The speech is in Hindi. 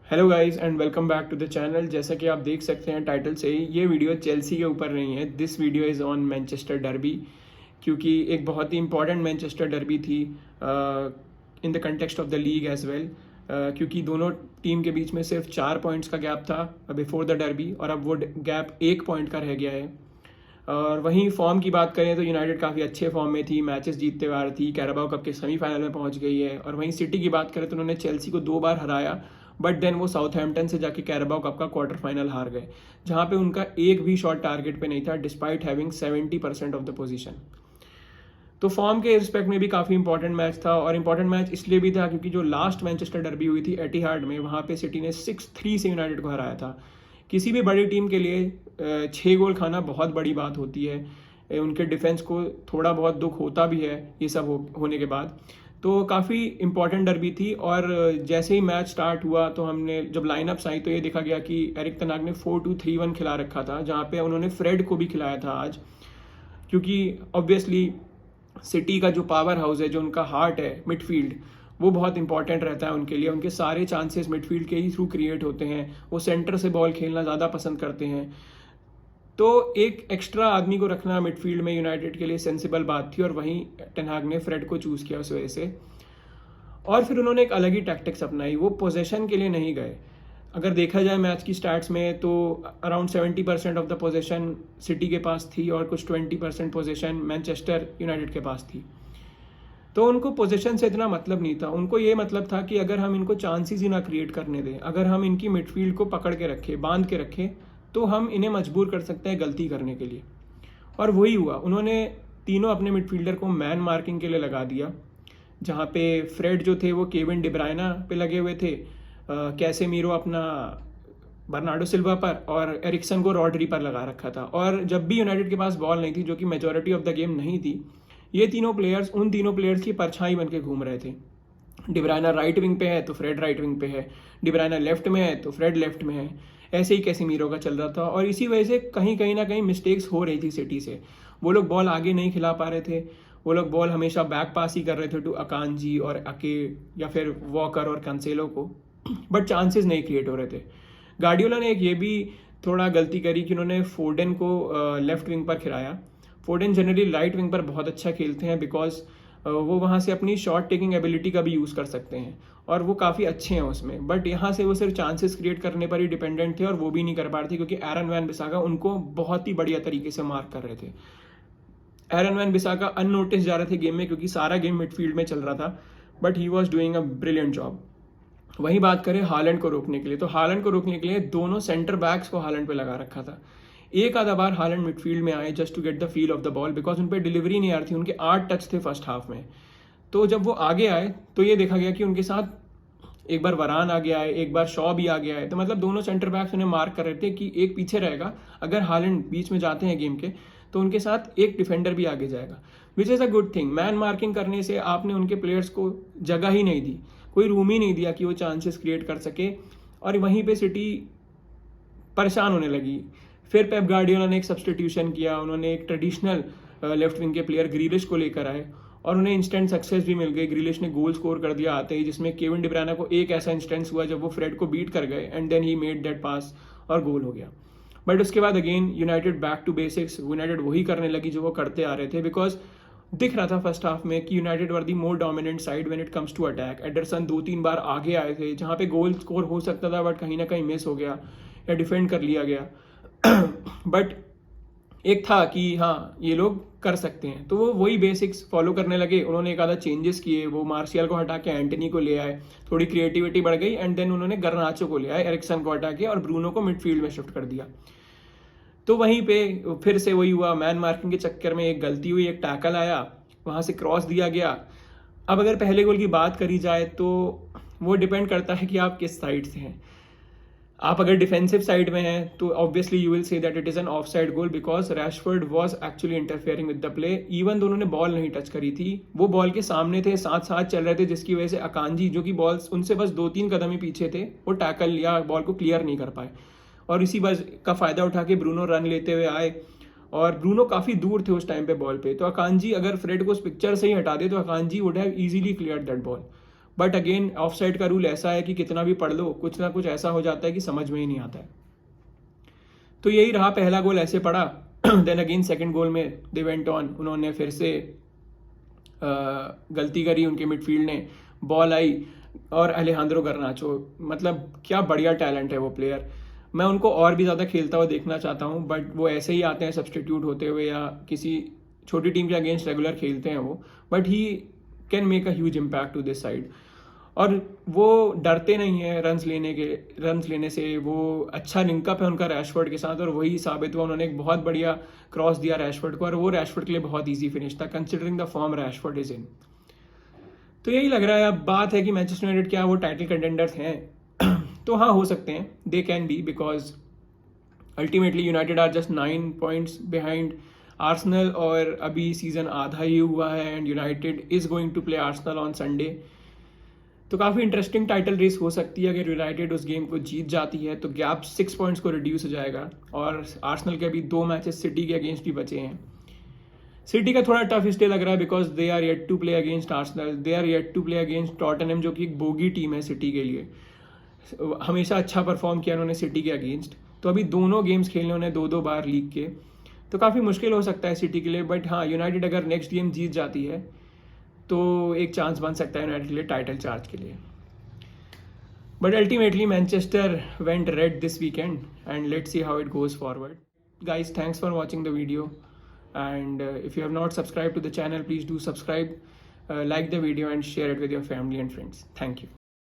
Hello guys and welcome back to the channel. जैसा कि आप देख सकते हैं टाइटल से ही, ये वीडियो चेल्सी के ऊपर नहीं है। This video is on Manchester derby, क्योंकि एक बहुत ही इंपॉर्टेंट मैनचेस्टर डर्बी थी in the context of the league as well, क्योंकि दोनों टीम के बीच में सिर्फ 4 पॉइंट्स का गैप था बिफोर द डर्बी, और अब वो गैप 1 पॉइंट का रह गया है। और वहीं फॉर्म की बात करें तो यूनाइटेड काफ़ी अच्छे फॉर्म में थी, मैचेस जीतते हुए आ रही थी, कैराबाओ कप के सेमीफाइनल में पहुंच गई है। और वहीं सिटी की बात करें तो उन्होंने चेल्सी को 2 बार हराया, बट देन वो साउथहैम्पटन से जाके कैराबाओ कप का क्वार्टर फाइनल हार गए, जहां पे उनका एक भी शॉट टारगेट पे नहीं था despite having 70% of the position. तो फॉर्म के रिस्पेक्ट में भी काफ़ी इंपॉर्टेंट मैच था, और इंपॉर्टेंट मैच इसलिए भी था क्योंकि जो लास्ट मैनचेस्टर डर्बी हुई थी एटिहाड में, वहाँ पे सिटी ने 6-3 से यूनाइटेड को हराया था। किसी भी बड़ी टीम के लिए 6 गोल खाना बहुत बड़ी बात होती है। उनके डिफेंस को थोड़ा बहुत दुख होता भी है ये सब होने के बाद। तो काफ़ी इंपॉर्टेंट डर्बी थी, और जैसे ही मैच स्टार्ट हुआ तो हमने जब लाइनअप्स आई तो ये देखा गया कि एरिक टेन हाग ने 4-2-3-1 खिला रखा था, जहाँ पे उन्होंने फ्रेड को भी खिलाया था आज, क्योंकि ऑब्वियसली सिटी का जो पावर हाउस है, जो उनका हार्ट है मिडफील्ड, वो बहुत इंपॉर्टेंट रहता है उनके लिए। उनके सारे चांसेस मिडफील्ड के ही थ्रू क्रिएट होते हैं। वो सेंटर से बॉल खेलना ज़्यादा पसंद करते हैं। तो एक एक्स्ट्रा आदमी को रखना मिडफील्ड में यूनाइटेड के लिए सेंसिबल बात थी, और वहीं टेन हाग ने फ्रेड को चूज़ किया उस वजह से। और फिर उन्होंने एक अलग ही टैक्टिक्स अपनाई, वो पोजेशन के लिए नहीं गए। अगर देखा जाए मैच की स्टैट्स में तो around 70% of the possession city के पास थी, और कुछ 20% पोजेशन मैनचेस्टर यूनाइटेड के पास थी। तो उनको पोजीशन से इतना मतलब नहीं था, उनको ये मतलब था कि अगर हम इनको चांसेस ही ना क्रिएट करने दें, अगर हम इनकी मिडफील्ड को पकड़ के रखें, बांध के रखें, तो हम इन्हें मजबूर कर सकते हैं गलती करने के लिए। और वही हुआ। उन्होंने तीनों अपने मिडफील्डर को मैन मार्किंग के लिए लगा दिया, जहाँ पे फ्रेड जो थे वो केविन डिब्रायना पे लगे हुए थे, कैसेमीरो अपना बर्नार्डो सिल्वा पर, और एरिक्सन को रॉड्री पर लगा रखा था। और जब भी यूनाइटेड के पास बॉल नहीं थी, जो कि मेजोरिटी ऑफ द गेम नहीं थी, ये तीनों प्लेयर्स उन तीनों प्लेयर्स की परछाई बन के घूम रहे थे। डिब्रायना राइट विंग पे है तो फ्रेड राइट विंग पे है, डिब्रायना लेफ्ट में है तो फ्रेड लेफ्ट में है। ऐसे ही कैसेमीरो का चल रहा था, और इसी वजह से कहीं कहीं ना कहीं मिस्टेक्स हो रही थी सिटी से। वो लोग बॉल आगे नहीं खिला पा रहे थे, वो लोग बॉल हमेशा बैक पास ही कर रहे थे टू अकांजी और अके, या फिर वॉकर और कैंसेलो को, बट चांसेस नहीं क्रिएट हो रहे थे। गार्डियोला ने एक ये भी थोड़ा गलती करी कि उन्होंने फोर्डन को लेफ्ट विंग पर खिलाया। फोर्डन जनरली राइट विंग पर बहुत अच्छा खेलते हैं, बिकॉज वो वहाँ से अपनी शॉट टेकिंग एबिलिटी का भी यूज़ कर सकते हैं, और वो काफ़ी अच्छे हैं उसमें। बट यहाँ से वो सिर्फ चांसेस क्रिएट करने पर ही डिपेंडेंट थे, और वो भी नहीं कर पा रहे थे क्योंकि एरन वैन बिसाका उनको बहुत ही बढ़िया तरीके से मार्क कर रहे थे। एरन वैन बिसाका अननोटिस जा रहे थे गेम में, क्योंकि सारा गेम मिडफील्ड में चल रहा था, but he was doing a brilliant job. वहीं बात करें हालैंड को रोकने के लिए, तो हालैंड को रोकने के लिए दोनों सेंटर बैक्स को हालैंड पे लगा रखा था। एक आधा बार हालैंड मिडफील्ड में आए just to get the feel of the ball, because उन पर डिलीवरी नहीं आ रही थी। उनके 8 टच थे फर्स्ट हाफ में। तो जब वो आगे आए तो ये देखा गया कि उनके साथ एक बार वरान आ गया है, एक बार शॉ भी आ गया है। तो मतलब दोनों सेंटर बैक्स उन्हें मार्क कर रहे थे कि एक पीछे रहेगा, अगर हालैंड बीच में जाते हैं गेम के तो उनके साथ एक डिफेंडर भी आगे जाएगा, which is a good thing. Man marking करने से आपने उनके प्लेयर्स को जगह ही नहीं दी, कोई रूम ही नहीं दिया कि वो चांसेस क्रिएट कर सके, और वहीं पे सिटी परेशान होने लगी। फिर पेप गार्डियोला ने एक सब्सटीट्यूशन किया, उन्होंने एक ट्रेडिशनल लेफ्ट विंग के प्लेयर ग्रीलिश को लेकर आए, और उन्हें इंस्टेंट सक्सेस भी मिल गई। ग्रीलिश ने गोल स्कोर कर दिया आते ही, जिसमें केविन डिब्रायना को एक ऐसा इंस्टेंस हुआ जब वो फ्रेड को बीट कर गए, and then he made that pass और गोल हो गया। बट उसके बाद again United back to basics, United वही करने लगी जो वो करते आ रहे थे, बिकॉज दिख रहा था फर्स्ट हाफ में कि United were the more dominant side when it comes to attack. Ederson 2-3 बार आगे आए थे, जहाँ पे गोल स्कोर हो सकता था, बट कहीं ना कहीं मिस हो गया या डिफेंड कर लिया गया। बट एक था कि हाँ ये लोग कर सकते हैं, तो वो वही बेसिक्स फॉलो करने लगे। उन्होंने एक आधा चेंजेस किए, वो मार्शियल को हटा के एंटनी को ले आए, थोड़ी क्रिएटिविटी बढ़ गई, एंड देन उन्होंने गर्नाचो को ले आए, एरिक्सन को हटा के, और ब्रूनो को मिडफील्ड में शिफ्ट कर दिया। तो वहीं पे फिर से वही हुआ, मैन मार्किंग के चक्कर में एक गलती हुई, एक टैकल आया, वहाँ से क्रॉस दिया गया। अब अगर पहले गोल की बात करी जाए तो वो डिपेंड करता है कि आप किस साइड से हैं। आप अगर डिफेंसिव साइड में हैं तो obviously you will say that it is an of side goal, because Rashford was actually interfering with the play. Even दोनों ने बॉल नहीं टच करी थी, वो बॉल के सामने थे, साथ साथ चल रहे थे, जिसकी वजह से अकांजी, जो कि बॉल उनसे बस 2-3 कदम ही पीछे थे, वो टैकल लिया, बॉल को क्लियर नहीं कर पाए। और इसी बस का फायदा उठा के ब्रूनो रन लेते हुए आए, और ब्रूनो काफी दूर थे उस टाइम पे बॉल पे। तो अकांजी अगर फ्रेड को उस पिक्चर से ही हटा दे तो अकांजी would have easily clear that ball, but again offside का रूल ऐसा है कि कितना भी पढ़ लो कुछ ना कुछ ऐसा हो जाता है कि समझ में ही नहीं आता है। तो यही रहा, पहला गोल ऐसे पड़ा। देन अगेन सेकंड गोल में दे वेंट ऑन, उन्होंने फिर से गलती करी, उनके मिडफील्ड ने, बॉल आई और अलेहांद्रो गर्नाचो, मतलब क्या बढ़िया टैलेंट है वो प्लेयर। मैं उनको और भी ज़्यादा खेलता हुआ देखना चाहता हूँ, बट वो ऐसे ही आते हैं सब्सटीट्यूट होते हुए या किसी छोटी टीम के अगेंस्ट रेगुलर खेलते हैं वो, but he can make a huge impact to this side. और वो डरते नहीं है रन्स लेने से, वो अच्छा लिंकअप है उनका रैशफोर्ड के साथ, और वही साबित हुआ। उन्होंने एक बहुत बढ़िया क्रॉस दिया रैशफोर्ड को, और वो रैशफोर्ड के लिए बहुत ईजी फिनिश था considering the form Rashford is in. तो यही लग रहा है। अब बात है कि मैनचेस्टर यूनाइटेड क्या वो टाइटल कंटेंडर्स हैं? तो हाँ, हो सकते हैं, they can be, because ultimately United are just 9 points behind Arsenal, और अभी सीजन आधा ही हुआ है and United is going to play Arsenal on Sunday. तो काफ़ी इंटरेस्टिंग टाइटल रेस हो सकती है। अगर यूनाइटेड उस गेम को जीत जाती है तो गैप 6 पॉइंट्स को रिड्यूस हो जाएगा, और आर्सेनल के अभी 2 मैचेस सिटी के अगेंस्ट भी बचे हैं। सिटी का थोड़ा टफ इसलिए लग रहा है because they are yet to play against Arsenal, they are yet to play against Tottenham, जो कि एक बोगी टीम है सिटी के लिए। हमेशा अच्छा परफॉर्म किया उन्होंने सिटी के अगेंस्ट, तो अभी दोनों गेम्स खेलने उन्हें 2-2 बार लीग के, तो काफ़ी मुश्किल हो सकता है सिटी के लिए। बट हाँ, यूनाइटेड अगर नेक्स्ट गेम जीत जाती है तो एक चांस बन सकता है यूनाइटेड के लिए टाइटल चार्ज के लिए। But ultimately Manchester went read this weekend and let's see how it goes forward. Guys, thanks for watching the video, and if you have not subscribed to the channel, please do subscribe, like the video and share it with your family and friends. Thank you.